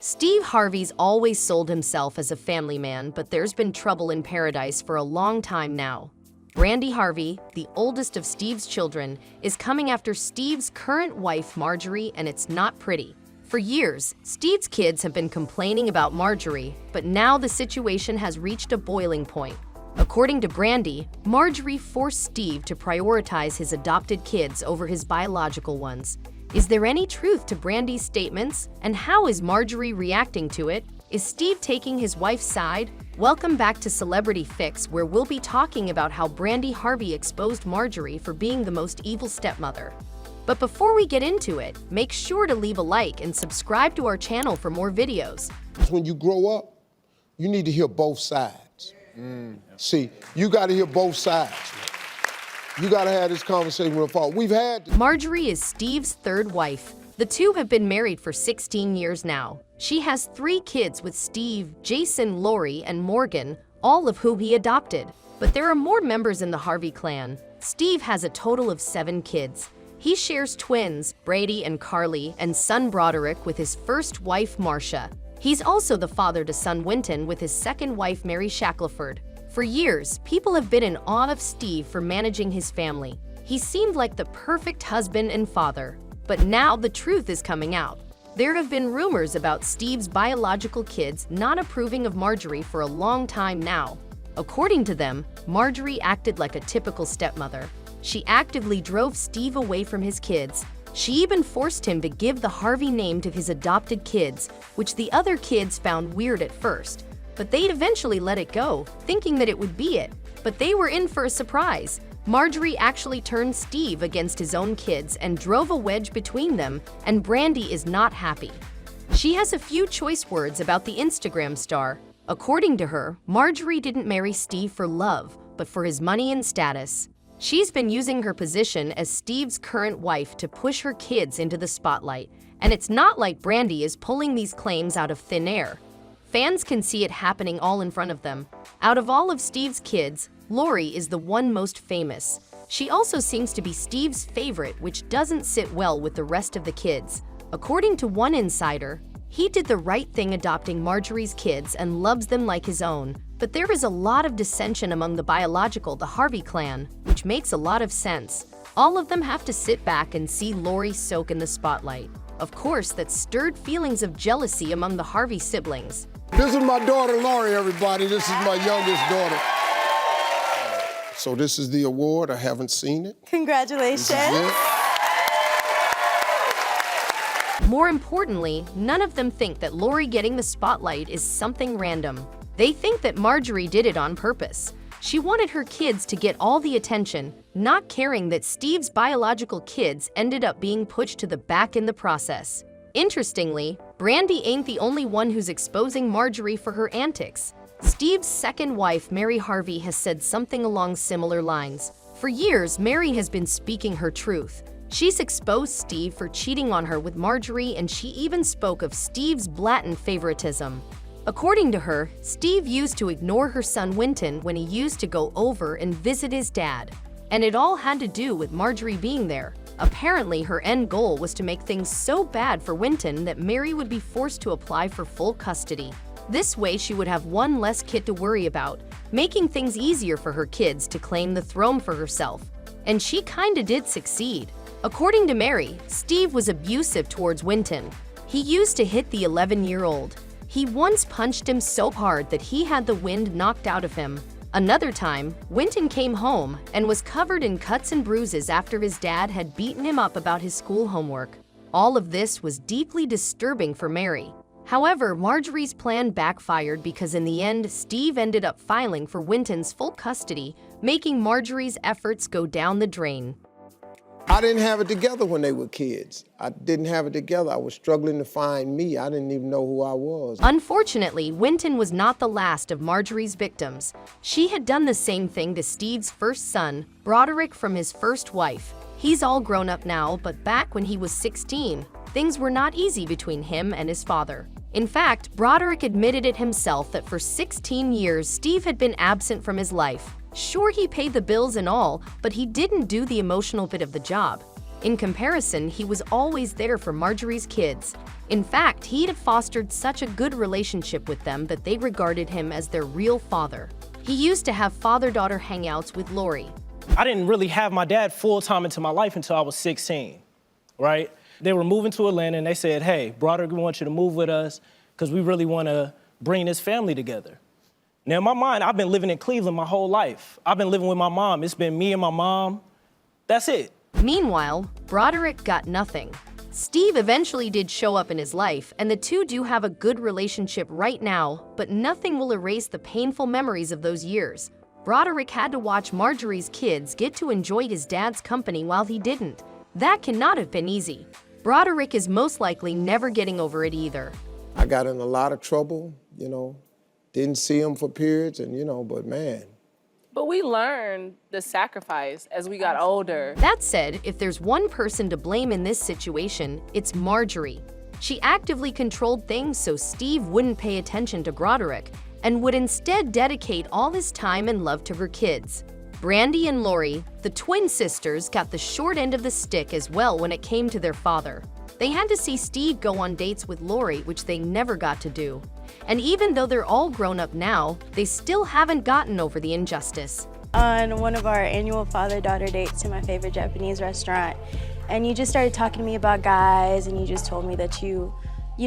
Steve Harvey's always sold himself as a family man, but there's been trouble in paradise for a long time now. Brandi Harvey, the oldest of Steve's children, is coming after Steve's current wife, Marjorie, and it's not pretty. For years, Steve's kids have been complaining about Marjorie, but now the situation has reached a boiling point. According to Brandi, Marjorie forced Steve to prioritize his adopted kids over his biological ones. Is there any truth to Brandi's statements, and how is Marjorie reacting to it? Is Steve taking his wife's side? Welcome back to Celebrity Fix, where we'll be talking about how Brandi Harvey exposed Marjorie for being the most evil stepmother. But before we get into it, make sure to leave a like and subscribe to our channel for more videos. When you grow up, you need to hear both sides. See, you got to hear both sides. You got to have this conversation with a father. We've had Marjorie is Steve's third wife. The two have been married for 16 years now. She has 3 kids with Steve, Jason, Lori, and Morgan, all of whom he adopted. But there are more members in the Harvey clan. Steve has a total of 7 kids. He shares twins, Brady and Carly, and son Broderick with his first wife, Marcia. He's also the father to son Winton with his second wife, Mary Shackelford. For years, people have been in awe of Steve for managing his family. He seemed like the perfect husband and father. But now the truth is coming out. There have been rumors about Steve's biological kids not approving of Marjorie for a long time now. According to them, Marjorie acted like a typical stepmother. She actively drove Steve away from his kids. She even forced him to give the Harvey name to his adopted kids, which the other kids found weird at first. But they'd eventually let it go, thinking that it would be it. But they were in for a surprise. Marjorie actually turned Steve against his own kids and drove a wedge between them, and Brandi is not happy. She has a few choice words about the Instagram star. According to her, Marjorie didn't marry Steve for love, but for his money and status. She's been using her position as Steve's current wife to push her kids into the spotlight, and it's not like Brandi is pulling these claims out of thin air. Fans can see it happening all in front of them. Out of all of Steve's kids, Lori is the one most famous. She also seems to be Steve's favorite, which doesn't sit well with the rest of the kids. According to one insider, he did the right thing adopting Marjorie's kids and loves them like his own. But there is a lot of dissension among the Harvey clan, which makes a lot of sense. All of them have to sit back and see Lori soak in the spotlight. Of course, that stirred feelings of jealousy among the Harvey siblings. This is my daughter, Lori, everybody. This is my youngest daughter. So this is the award. I haven't seen it. Congratulations. More importantly, none of them think that Lori getting the spotlight is something random. They think that Marjorie did it on purpose. She wanted her kids to get all the attention, not caring that Steve's biological kids ended up being pushed to the back in the process. Interestingly, Brandi ain't the only one who's exposing Marjorie for her antics. Steve's second wife, Mary Harvey, has said something along similar lines. For years, Mary has been speaking her truth. She's exposed Steve for cheating on her with Marjorie, and she even spoke of Steve's blatant favoritism. According to her, Steve used to ignore her son Winton when he used to go over and visit his dad. And it all had to do with Marjorie being there. Apparently, her end goal was to make things so bad for Winton that Mary would be forced to apply for full custody. This way, she would have one less kid to worry about, making things easier for her kids to claim the throne for herself. And she kinda did succeed. According to Mary, Steve was abusive towards Winton. He used to hit the 11-year-old. He once punched him so hard that he had the wind knocked out of him. Another time, Winton came home and was covered in cuts and bruises after his dad had beaten him up about his school homework. All of this was deeply disturbing for Mary. However, Marjorie's plan backfired because in the end, Steve ended up filing for Winton's full custody, making Marjorie's efforts go down the drain. I didn't have it together when they were kids. I didn't have it together. I was struggling to find me. I didn't even know who I was. Unfortunately, Winton was not the last of Marjorie's victims. She had done the same thing to Steve's first son, Broderick, from his first wife. He's all grown up now, but back when he was 16, things were not easy between him and his father. In fact, Broderick admitted it himself that for 16 years, Steve had been absent from his life. Sure, he paid the bills and all, but he didn't do the emotional bit of the job. In comparison, he was always there for Marjorie's kids. In fact, he had fostered such a good relationship with them that they regarded him as their real father. He used to have father-daughter hangouts with Lori. I didn't really have my dad full-time into my life until I was 16, right? They were moving to Atlanta and they said, hey, Broderick, we want you to move with us because we really want to bring this family together. Now, in my mind, I've been living in Cleveland my whole life. I've been living with my mom. It's been me and my mom. That's it. Meanwhile, Broderick got nothing. Steve eventually did show up in his life, and the two do have a good relationship right now, but nothing will erase the painful memories of those years. Broderick had to watch Marjorie's kids get to enjoy his dad's company while he didn't. That cannot have been easy. Broderick is most likely never getting over it either. I got in a lot of trouble, didn't see him for periods, and but man. But we learned the sacrifice as we got older. That said, if there's one person to blame in this situation, it's Marjorie. She actively controlled things so Steve wouldn't pay attention to Broderick and would instead dedicate all his time and love to her kids. Brandi and Lori, the twin sisters, got the short end of the stick as well when it came to their father. They had to see Steve go on dates with Lori, which they never got to do. And even though they're all grown up now, they still haven't gotten over the injustice. On one of our annual father-daughter dates to my favorite Japanese restaurant, and you just started talking to me about guys, and you just told me that you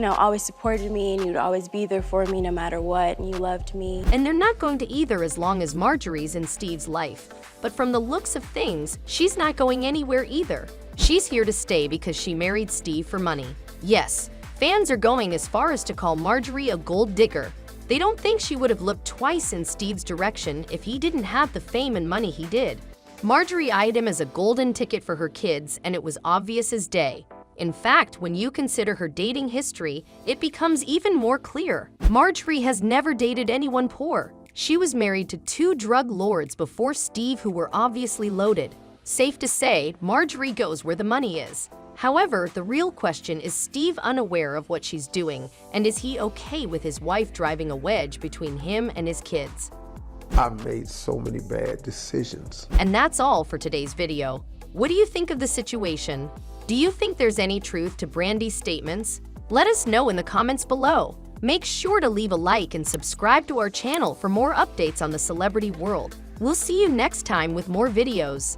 always supported me and you'd always be there for me no matter what, and you loved me. And they're not going to either as long as Marjorie's in Steve's life. But from the looks of things, she's not going anywhere either. She's here to stay because she married Steve for money. Yes, fans are going as far as to call Marjorie a gold digger. They don't think she would have looked twice in Steve's direction if he didn't have the fame and money he did. Marjorie eyed him as a golden ticket for her kids, and it was obvious as day. In fact, when you consider her dating history, it becomes even more clear. Marjorie has never dated anyone poor. She was married to 2 drug lords before Steve who were obviously loaded. Safe to say, Marjorie goes where the money is. However, the real question is Steve unaware of what she's doing, and is he okay with his wife driving a wedge between him and his kids? I've made so many bad decisions. And that's all for today's video. What do you think of the situation? Do you think there's any truth to Brandi's statements? Let us know in the comments below. Make sure to leave a like and subscribe to our channel for more updates on the celebrity world. We'll see you next time with more videos.